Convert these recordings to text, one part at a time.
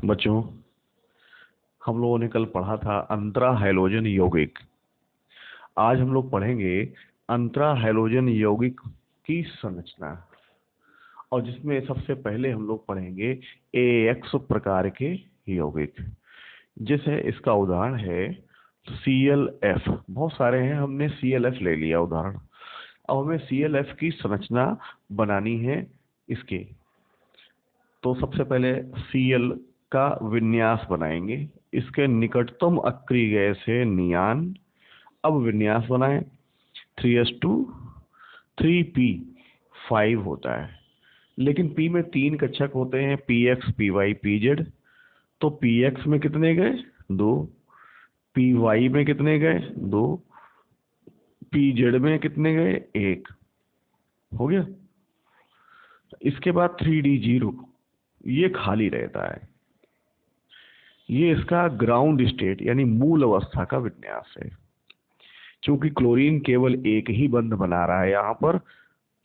बच्चों, हम लोगों ने कल पढ़ा था अंतरा हैलोजन यौगिक। आज हम लोग पढ़ेंगे अंतरा हैलोजन यौगिक की संरचना, और जिसमें सबसे पहले हम लोग पढ़ेंगे AX प्रकार के यौगिक। जैसे इसका उदाहरण है ClF। बहुत सारे हैं, हमने ClF ले लिया उदाहरण। अब हमें ClF की संरचना बनानी है इसके। तो सबसे पहले Cl का विन्यास बनाएंगे। इसके निकटतम अक्रिय गैस है नियान। अब विन्यास बनाएं। 3s2 3p5 होता है, लेकिन P में 3 कक्षक होते हैं, PX PY PZ। तो PX में कितने गए? 2। PY में कितने गए? 2। PZ में कितने गए? 1। हो गया। इसके बाद 3D0 ये खाली रहता है। ये इसका ग्राउंड स्टेट यानी मूल अवस्था का विन्यास है। क्योंकि क्लोरीन केवल एक ही बंध बना रहा है यहाँ पर,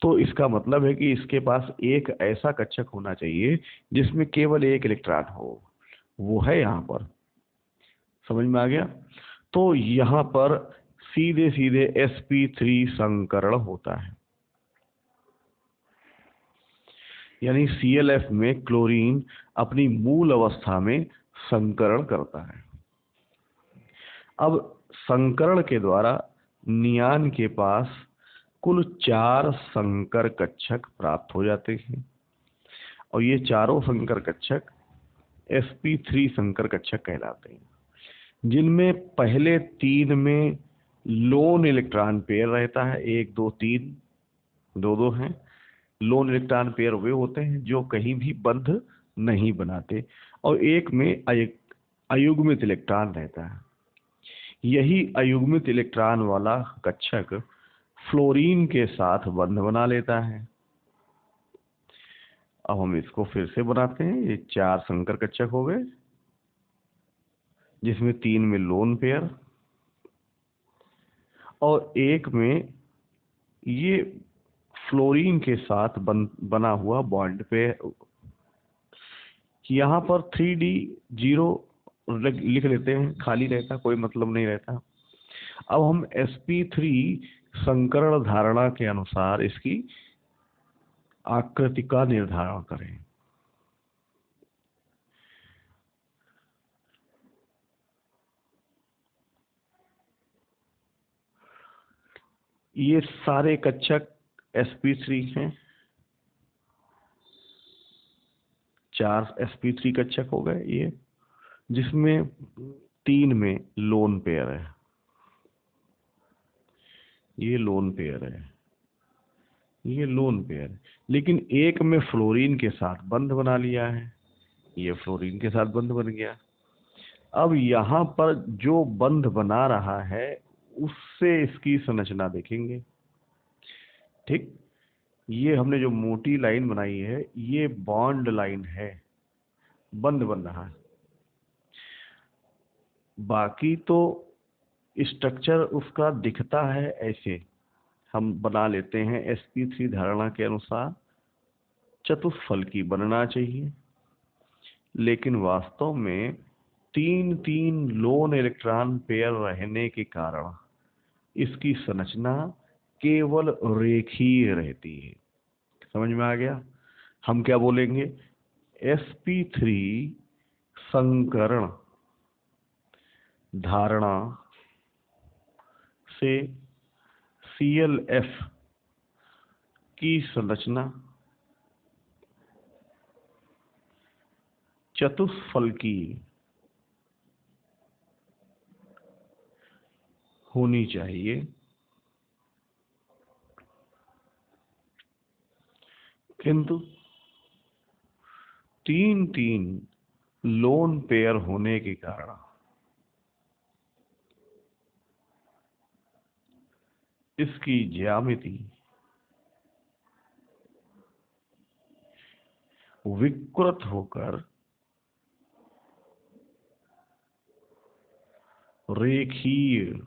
तो इसका मतलब है कि इसके पास एक ऐसा कक्षक होना चाहिए जिसमें केवल एक इलेक्ट्रॉन हो। वो है यहाँ पर। समझ में आ गया? तो यहाँ पर सीधे सीधे sp3 संकरण होता है, यानी ClF में क्लोरीन अपनी मूल अवस्था में संकरण करता है। अब संकरण के द्वारा नियान के पास कुल 4 संकर कक्षक प्राप्त हो जाते हैं, और ये चारों संकर कक्षक sp3 संकर कक्षक कहलाते हैं, जिनमें पहले 3 में लोन इलेक्ट्रॉन पेयर रहता है। 1 2 3 2 2 हैं। लोन इलेक्ट्रॉन पेयर वे होते हैं जो कहीं भी बंध नहीं बनाते, और एक में अयुग्मित इलेक्ट्रॉन रहता है। यही अयुग्मित इलेक्ट्रॉन वाला कक्षक फ्लोरीन के साथ बंध बना लेता है। अब हम इसको फिर से बनाते हैं। ये 4 संकर कक्षक हो गए, जिसमें 3 में लोन पेयर और एक में ये फ्लोरीन के साथ बना हुआ बॉन्ड पे। यहाँ पर 3D0 लिख लेते हैं, खाली रहता, कोई मतलब नहीं रहता। अब हम sp3 संकरण धारणा के अनुसार इसकी आकृति का निर्धारण करें। ये सारे कक्षक sp3 हैं। 4 sp3 कक्षक हो गए ये, जिसमें 3 में लोन पेयर है। ये लोन पेयर है, ये लोन पेयर है, लेकिन एक में फ्लोरीन के साथ बंध बना लिया है। ये फ्लोरीन के साथ बंध बन गया। अब यहाँ पर जो बंध बना रहा है उससे इसकी संरचना देखेंगे। ठीक, ये हमने जो मोटी लाइन बनाई है ये बॉन्ड लाइन है, बंध बन रहा है। बाकी तो स्ट्रक्चर उसका दिखता है ऐसे, हम बना लेते हैं sp3 धारणा के अनुसार चतुष्फलकी बनना चाहिए, लेकिन वास्तव में 3 लोन इलेक्ट्रॉन पेयर रहने के कारण इसकी संरचना केवल रेखीय रहती है। समझ में आ गया? हम क्या बोलेंगे? sp3 संकरण धारणा से ClF की संरचना चतुष्फलकी होनी चाहिए, किंतु 3 लोन पेयर होने के कारण इसकी ज्यामिति विकृत होकर रेखीय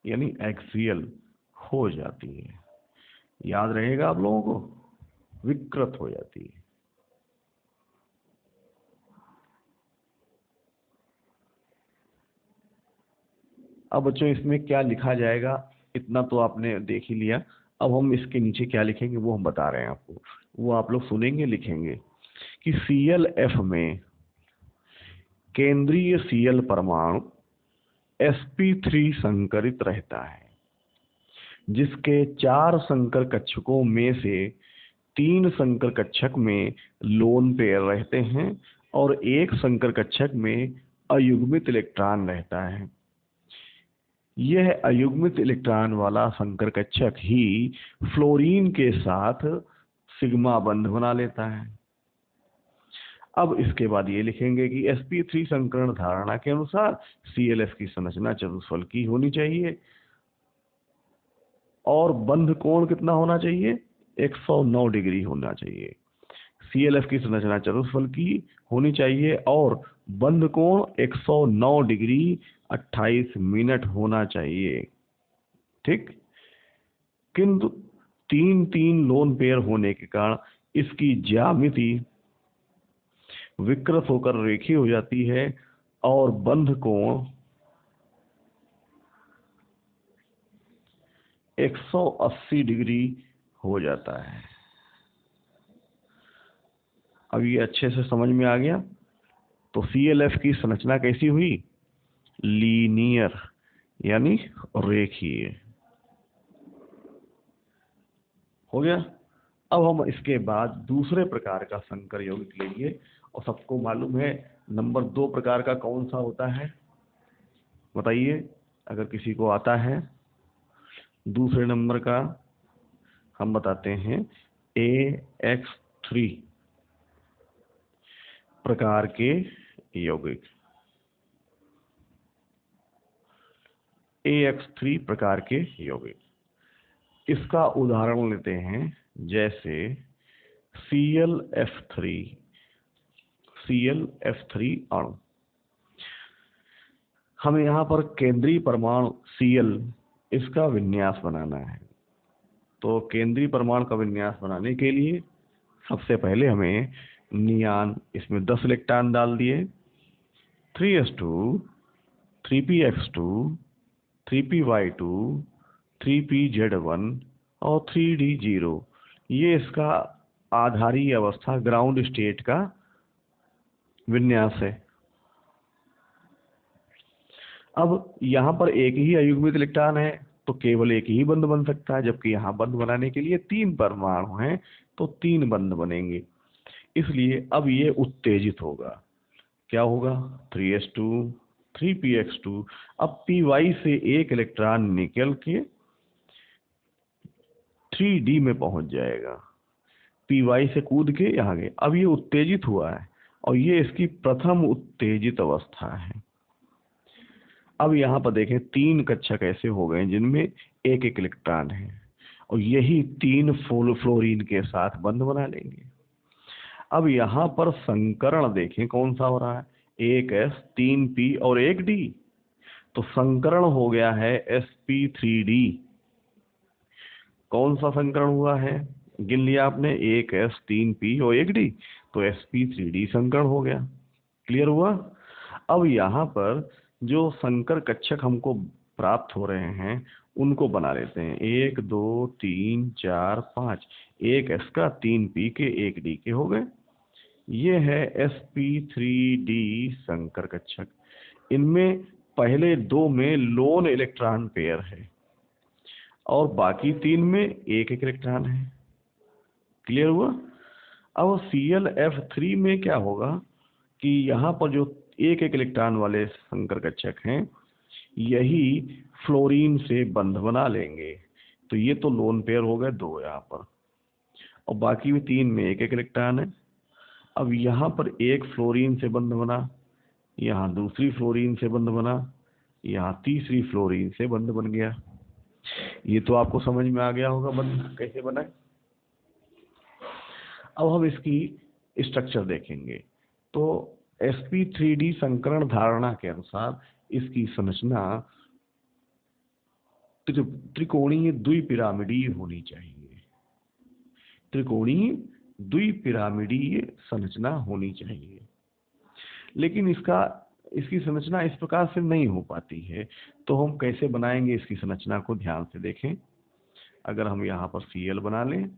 यानी एक्सियल हो जाती है। याद रहेगा आप लोगों को? विकृत हो जाती है। अब बच्चों इसमें क्या लिखा जाएगा, इतना तो आपने देख ही लिया। अब हम इसके नीचे क्या लिखेंगे वो हम बता रहे हैं आपको, वो आप लोग सुनेंगे लिखेंगे कि ClF में केंद्रीय Cl परमाणु sp3 संकरित रहता है, जिसके 4 संकर कक्षकों में से 3 संकर कक्षक में लोन पेयर रहते हैं और 1 संकर कक्षक में अयुग्मित इलेक्ट्रॉन रहता है। यह अयुग्मित इलेक्ट्रॉन वाला संकर कक्षक ही फ्लोरीन के साथ सिग्मा बंध बना लेता है। अब इसके बाद ये लिखेंगे कि sp3 संकरण धारणा के अनुसार ClF की संरचना चतुष्फल की होनी चाहिए और बंध कोण कितना होना चाहिए, 109 डिग्री होना चाहिए। ClF की संरचना चतुष्फल की होनी चाहिए और बंध कोण 109 डिग्री 28 मिनट होना चाहिए, ठीक। किंतु 3-3 लोन पेयर होने के कारण इसकी ज्यामिति विकृत होकर रेखीय हो जाती है और बंध कोण 180 डिग्री हो जाता है। अब ये अच्छे से समझ में आ गया। तो ClF की संरचना कैसी हुई, लीनियर यानी रेखीय हो गया। अब हम इसके बाद दूसरे प्रकार का संकर यौगिक लेंगे और सबको मालूम है नंबर 2 प्रकार का कौन सा होता है, बताइए अगर किसी को आता है। दूसरे नंबर का हम बताते हैं AX3 प्रकार के यौगिक। AX3 प्रकार के यौगिक, इसका उदाहरण लेते हैं जैसे ClF3 अणु। हमें यहाँ पर केंद्रीय परमाणु Cl इसका विन्यास बनाना है। तो केंद्रीय परमाणु का विन्यास बनाने के लिए सबसे पहले हमें नियान इसमें 10 इलेक्ट्रॉन डाल दिए, 3s2 3px2 3py2 3pz1 और 3d0, ये इसका आधारीय अवस्था ग्राउंड स्टेट का विन्यास है। अब यहाँ पर एक ही अयुग्मित इलेक्ट्रॉन है तो केवल एक ही बंध बन सकता है, जबकि यहाँ बंध बनाने के लिए 3 परमाणु हैं तो 3 बंध बनेंगे। इसलिए अब ये उत्तेजित होगा, क्या होगा, 3s2 3px2। अब py से एक इलेक्ट्रॉन निकल के 3d में पहुंच जाएगा, py से कूद के यहाँ गए। अब ये उत्तेजित हुआ है और ये इसकी प्रथम उत्तेजित अवस्था है। अब यहाँ पर देखें 3 कक्षक ऐसे हो गए जिनमें एक एक इलेक्ट्रॉन है और यही 3 फ्लोरीन के साथ बंध बना लेंगे। अब यहाँ पर संकरण देखें कौन सा हो रहा है, 1s 3p और 1d। तो संकरण हो गया है sp3d। कौन सा संकरण हुआ है, गिन लिया आपने, 1s 3p और 1d, तो sp3d संकरण हो गया। क्लियर हुआ। अब यहाँ पर जो संकर कक्षक हमको प्राप्त हो रहे हैं उनको बना लेते हैं, 1 2 3 4 5, 1s का 3p के 1d के हो गए। ये है sp3d संकर कक्षक। इनमें पहले 2 में लोन इलेक्ट्रॉन पेयर है और बाकी 3 में एक एक इलेक्ट्रॉन है। क्लियर हुआ। अब ClF3 में क्या होगा कि यहाँ पर जो एक एक इलेक्ट्रॉन वाले संकर कक्षक हैं यही फ्लोरीन से बंध बना लेंगे। तो ये तो लोन पेयर हो गए 2 यहाँ पर और बाकी भी 3 में एक एक इलेक्ट्रॉन है। अब यहाँ पर एक फ्लोरीन से बंध बना, यहाँ दूसरी फ्लोरीन से बंध बना, यहाँ तीसरी फ्लोरीन से बंध बन गया। ये तो आपको समझ में आ गया होगा बंध कैसे बना है। अब हम इसकी स्ट्रक्चर देखेंगे। तो sp3d संकरण धारणा के अनुसार इसकी संरचना त्रिकोणीय द्विपिरामिडीय होनी चाहिए। त्रिकोणीय द्विपिरामिडीय संरचना होनी चाहिए। लेकिन इसका इसकी संरचना इस प्रकार से नहीं हो पाती है। तो हम कैसे बनाएंगे इसकी संरचना को ध्यान से देखें। अगर हम यहाँ पर Cl बना लें,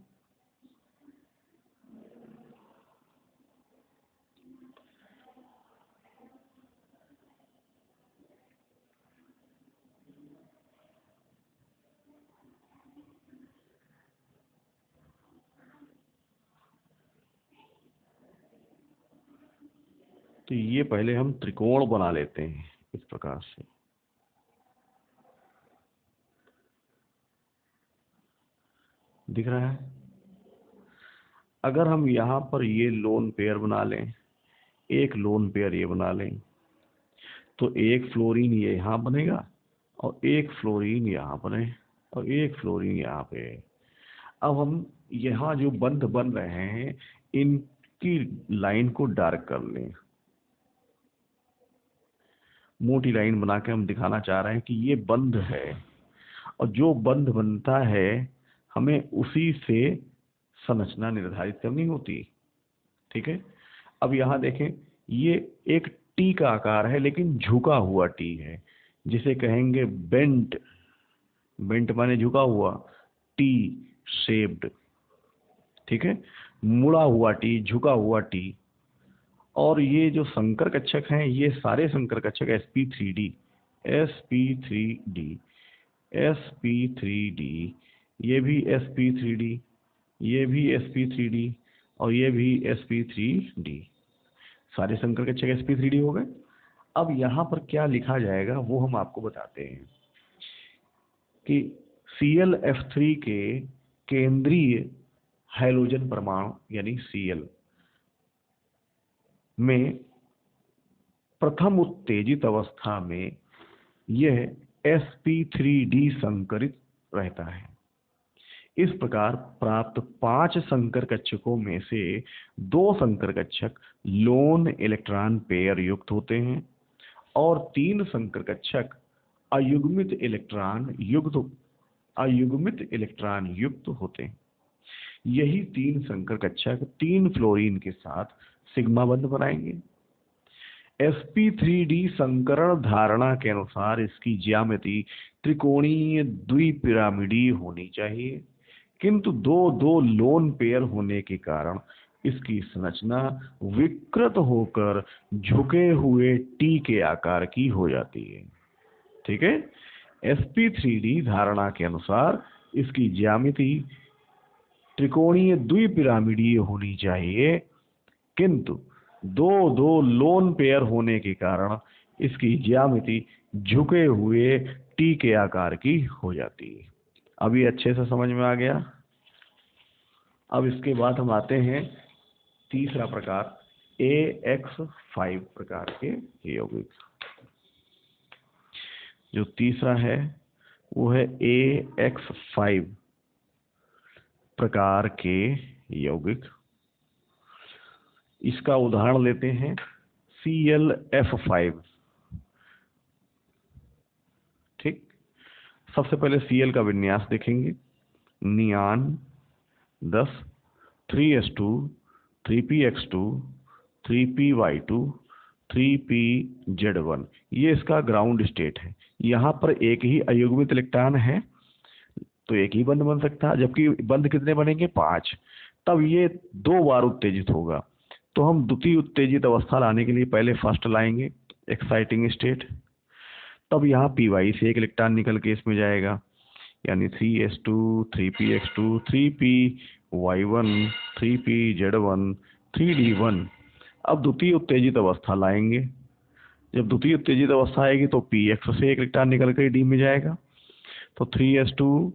तो ये पहले हम त्रिकोण बना लेते हैं इस प्रकार से। दिख रहा है? अगर हम यहाँ पर ये लोन पेयर बना लें, एक लोन पेयर ये बना लें, तो एक फ्लोरीन ये यहाँ बनेगा और एक फ्लोरीन यहाँ बने और एक फ्लोरीन यहाँ पे। अब हम यहाँ जो बंध बन रहे हैं इनकी लाइन को डार्क कर लें। मोटी लाइन बना के हम दिखाना चाह रहे हैं कि ये बंध है और जो बंध बनता है हमें उसी से संरचना निर्धारित करनी होती। ठीक है। अब यहाँ देखें, ये एक टी का आकार है लेकिन झुका हुआ टी है, जिसे कहेंगे बेंट। बेंट माने झुका हुआ, टी शेप्ड। ठीक है, मुड़ा हुआ टी, झुका हुआ टी। और ये जो संकर कक्षक हैं ये सारे संकर कक्षक sp3d, sp3d, sp3d, ये भी sp3d, ये भी sp3d और ये भी sp3d, सारे संकर कक्षक sp3d हो गए। अब यहाँ पर क्या लिखा जाएगा वो हम आपको बताते हैं कि ClF3 के केंद्रीय हाइड्रोजन परमाणु यानी Cl में प्रथम उत्तेजित अवस्था में यह sp3d संकरित रहता है। इस प्रकार प्राप्त 5 संकर कक्षकों में से 2 संकर कक्षक लोन इलेक्ट्रॉन पेयर युक्त होते हैं और 3 संकर कक्षक अयुग्मित इलेक्ट्रॉन युक्त होते हैं। यही 3 संकर कक्षक 3 फ्लोरीन के साथ सिग्मा बंध बनाएंगे। sp3d संकरण धारणा के अनुसार इसकी ज्यामिति त्रिकोणीय द्विपिरामिडीय होनी चाहिए, किंतु 2-2 लोन पेयर होने के कारण इसकी संरचना विकृत होकर झुके हुए टी के आकार की हो जाती है। ठीक है, sp3d धारणा के अनुसार इसकी ज्यामिति त्रिकोणीय द्विपिरामिडीय होनी चाहिए, किंतु 2-2 लोन पेयर होने के कारण इसकी ज्यामिति झुके हुए टी के आकार की हो जाती है। अभी अच्छे से समझ में आ गया। अब इसके बाद हम आते हैं तीसरा प्रकार, AX5 प्रकार के यौगिक। जो तीसरा है वो है AX5 प्रकार के यौगिक। इसका उदाहरण लेते हैं ClF5। ठीक, सबसे पहले Cl का विन्यास देखेंगे। नियान 10, 3s2, 3px2, 3py2, 3pz1, ये इसका ग्राउंड स्टेट है। यहाँ पर एक ही अयुग्मित इलेक्ट्रॉन है तो एक ही बंध बन सकता है, जबकि बंध कितने बनेंगे? 5। तब ये 2 बार उत्तेजित होगा। तो हम द्वितीय उत्तेजित अवस्था लाने के लिए पहले फर्स्ट लाएंगे, एक्साइटिंग स्टेट। तब यहाँ py से एक इलेक्ट्रॉन निकल के इसमें जाएगा, यानी 3s2, 3px2, 3py1, 3pz1, 3d1। अब द्वितीय उत्तेजित अवस्था लाएंगे। जब द्वितीय उत्तेजित अवस्था आएगी तो px से एक इलेक्ट्रॉन निकल कर d में जाएगा। तो 3s2,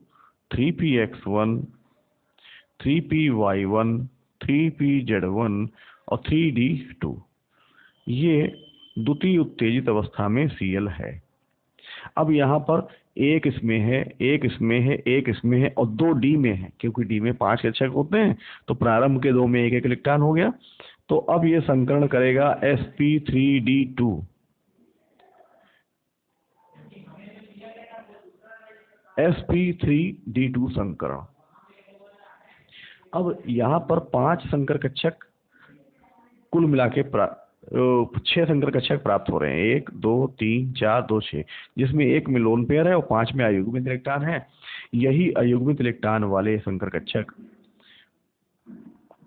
3px1, 3py1, 3pz1 और 3d2, ये द्वितीय उत्तेजित अवस्था में Cl है। अब यहाँ पर एक इसमें है, एक इसमें है, एक इसमें है और 2 D में है, क्योंकि D में 5 कक्षक होते हैं तो प्रारंभ के 2 में एक इलेक्ट्रॉन हो गया। तो अब ये संकरण करेगा sp3d2। sp3d2 संकरण। अब यहाँ पर 5 संकर कक्षक कुल मिला के 6 संकर कक्षक प्राप्त हो रहे हैं, 1 2 3 4 2 6, जिसमें एक में लोन पेयर है और 5 में अयुग्मित इलेक्ट्रॉन है। यही अयुग्मित इलेक्ट्रॉन वाले संकर कक्षक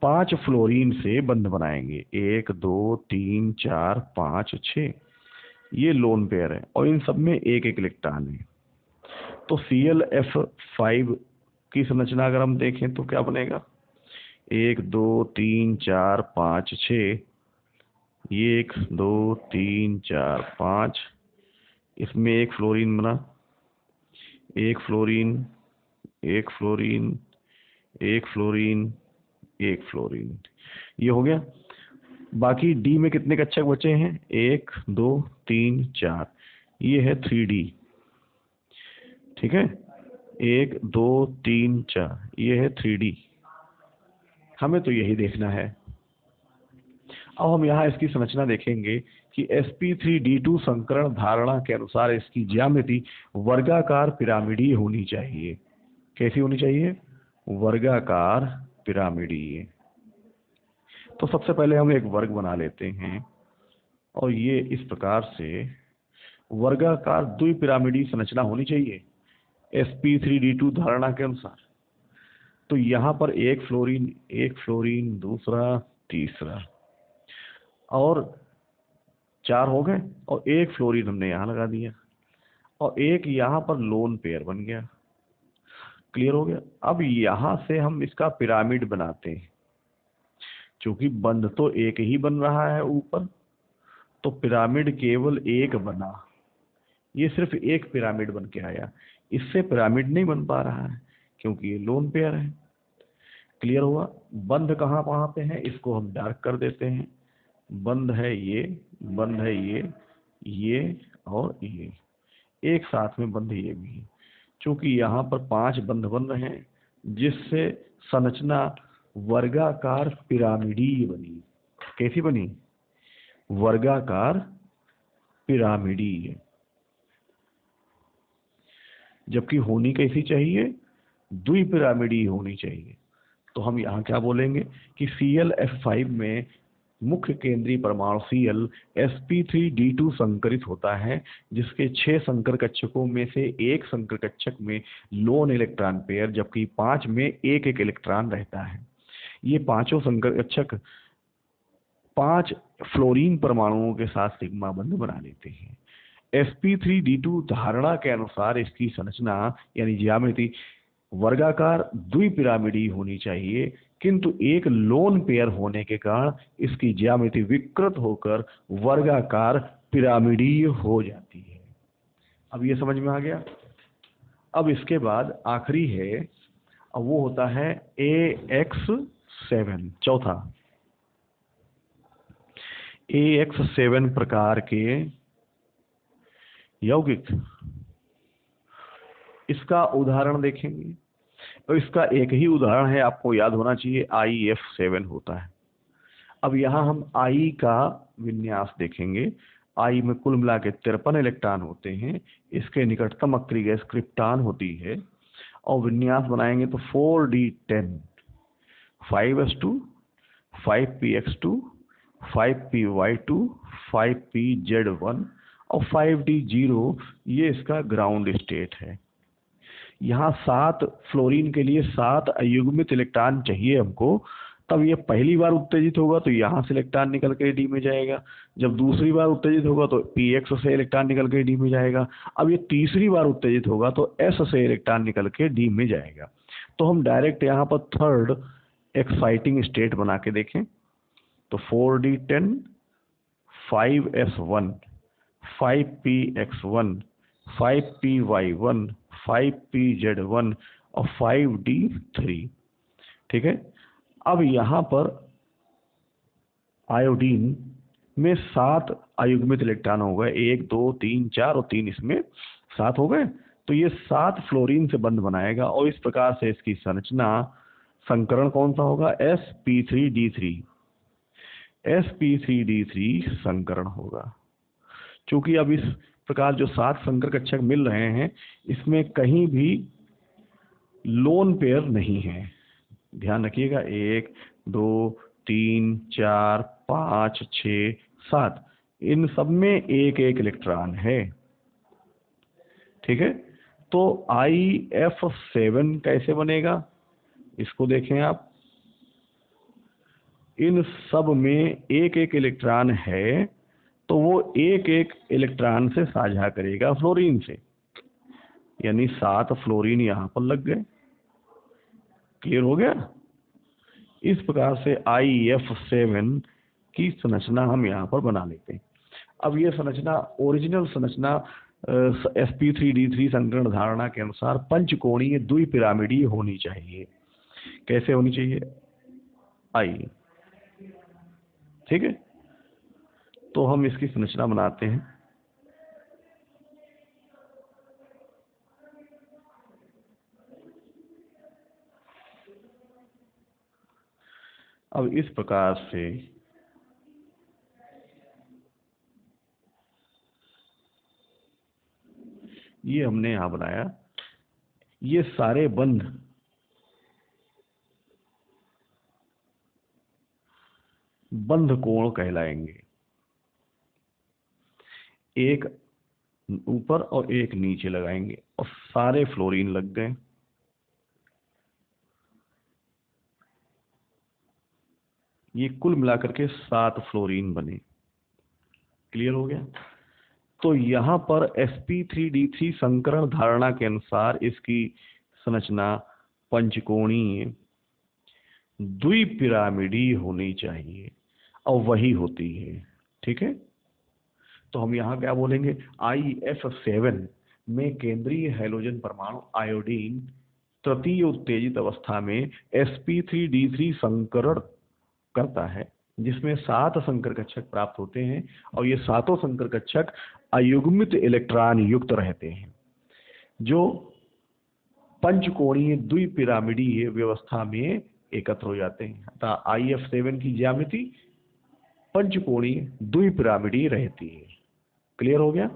5 फ्लोरीन से बंध बनाएंगे, 1 2 3 4 5 6, ये लोन पेयर है और इन सब में एक एक इलेक्ट्रॉन है। तो ClF5 की संरचना अगर हम देखें तो क्या बनेगा, 1 2 3 4 5 6, ये 1 2 3 4 5, इसमें एक फ्लोरीन बना, एक फ्लोरीन, एक फ्लोरीन, एक फ्लोरीन, एक फ्लोरीन, ये हो गया। बाकी डी में कितने कक्षक बचे हैं, 1 2 3 4, ये है 3D, ठीक है, 1 2 3 4, ये है 3D। हमें तो यही देखना है। अब हम यहाँ इसकी संरचना देखेंगे कि sp3d2 संकरण धारणा के अनुसार इसकी ज्यामिति वर्गाकार पिरामिडीय होनी चाहिए। कैसी होनी चाहिए, वर्गाकार पिरामिडीय। तो सबसे पहले हम एक वर्ग बना लेते हैं और ये इस प्रकार से वर्गाकार द्विपिरामिडीय संरचना होनी चाहिए sp3d2 धारणा के अनुसार। तो यहाँ पर एक फ्लोरीन, दूसरा, तीसरा, और 4 हो गए, और एक फ्लोरीन हमने यहाँ लगा दिया और एक यहाँ पर लोन पेयर बन गया। क्लियर हो गया। अब यहाँ से हम इसका पिरामिड बनाते हैं, क्योंकि बंध तो एक ही बन रहा है ऊपर, तो पिरामिड केवल एक बना, ये सिर्फ एक पिरामिड बन के आया, इससे पिरामिड नहीं बन पा रहा है क्योंकि ये लोन पेयर है। क्लियर हुआ। बंध कहाँ कहाँ पे है, इसको हम डार्क कर देते हैं। बंध है ये, बंध है ये और ये, एक साथ में बंध ये भी है। चूंकि यहाँ पर 5 बंध बन रहे हैं, जिससे संरचना वर्गाकार पिरामिडीय बनी। कैसी बनी, वर्गाकार पिरामिडीय। जबकि होनी कैसी चाहिए, द्विपिरामिडीय होनी चाहिए। तो हम यहाँ क्या बोलेंगे कि ClF5 में मुख्य केंद्रीय परमाणु Cl sp3d2 संकरित होता है, जिसके 6 संकर कक्षकों में से एक संकर कक्षक में लोन इलेक्ट्रॉन पेयर, जबकि 5 में एक एक इलेक्ट्रॉन रहता है। ये पांचों संकर कक्षक 5 फ्लोरीन परमाणुओं के साथ सिग्मा बंध बना लेते हैं। sp3d2 धारणा के अनुसार इसकी संरचना यानी ज्यामिति वर्गाकार द्विपिरामिडीय होनी चाहिए, किंतु एक लोन पेयर होने के कारण इसकी ज्यामिति विकृत होकर वर्गाकार पिरामिडीय हो जाती है। अब ये समझ में आ गया। अब इसके बाद आखिरी है, अब वो होता है AX7, चौथा AX7 प्रकार के यौगिक। इसका उदाहरण देखेंगे तो इसका एक ही उदाहरण है, आपको याद होना चाहिए, IF7 होता है। अब यहाँ हम I का विन्यास देखेंगे। I में कुल मिला के 53 इलेक्ट्रॉन होते हैं। इसके निकटतम अक्रिय गैस क्रिप्टॉन होती है और विन्यास बनाएंगे तो 4D10, 5s2, 5px2, 5py2, 5pz1 और 5d0, ये इसका ग्राउंड स्टेट है। यहाँ 7 फ्लोरीन के लिए 7 अयुग्मित इलेक्ट्रॉन चाहिए हमको। तब ये पहली बार उत्तेजित होगा तो यहाँ से इलेक्ट्रॉन निकल के डी में जाएगा। जब दूसरी बार उत्तेजित होगा तो px से इलेक्ट्रॉन निकल के डी में जाएगा। अब ये तीसरी बार उत्तेजित होगा तो s से इलेक्ट्रॉन निकल के डी में जाएगा। तो हम डायरेक्ट यहाँ पर थर्ड एक्साइटिंग स्टेट बना के देखें तो 4d10, 5s1, 5px1, 5py1, 5pz1 और 5d3। ठीक है। अब यहाँ पर आयोडीन में 7 अयुग्मित इलेक्ट्रॉन हो गए, 1 2 3 4 और 3 इसमें 7 हो गए। तो ये 7 फ्लोरीन से बंध बनाएगा और इस प्रकार से इसकी संरचना संकरण कौन सा होगा, sp3d3, sp3d3 संकरण होगा। क्योंकि अब इस प्रकार जो 7 संकर कक्षक मिल रहे हैं, इसमें कहीं भी लोन पेयर नहीं है। ध्यान रखिएगा, 1 2 3 4 5 6 7, इन सब में एक एक इलेक्ट्रॉन है। ठीक है, तो IF7 कैसे बनेगा इसको देखें आप। इन सब में एक एक इलेक्ट्रॉन है, तो वो एक एक इलेक्ट्रॉन से साझा करेगा फ्लोरीन से, यानी 7 फ्लोरीन यहां पर लग गए। क्लियर हो गया। इस प्रकार से IF7 की संरचना हम यहाँ पर बना लेते हैं। अब ये संरचना, ओरिजिनल संरचना sp3d3 संकरण धारणा के अनुसार पंचकोणीय द्विपिरामिडीय होनी चाहिए। कैसे होनी चाहिए, आइए, ठीक है, तो हम इसकी संरचना बनाते हैं। अब इस प्रकार से ये हमने यहां बनाया, ये सारे बंध बंध कोण कहलाएंगे, एक ऊपर और एक नीचे लगाएंगे और सारे फ्लोरीन लग गए। ये कुल मिलाकर के 7 फ्लोरीन बने। क्लियर हो गया। तो यहां पर sp3d3 संकरण धारणा के अनुसार इसकी संरचना पंचकोणीय द्विपिरामिडीय होनी चाहिए, और वही होती है। ठीक है, तो हम यहाँ क्या बोलेंगे, IF7 में केंद्रीय हैलोजन परमाणु आयोडीन तृतीय उत्तेजित अवस्था में sp3d3 संकरण करता है, जिसमें 7 संकर कक्षक प्राप्त होते हैं, और ये सातों संकर कक्षक अयुग्मित इलेक्ट्रॉन युक्त रहते हैं, जो पंचकोणीय द्विपिरामिडीय व्यवस्था में एकत्र हो जाते हैं। अतः IF7 की ज्यामिति पंचकोणीय द्विपिरामिडीय रहती है। क्लियर हो गया।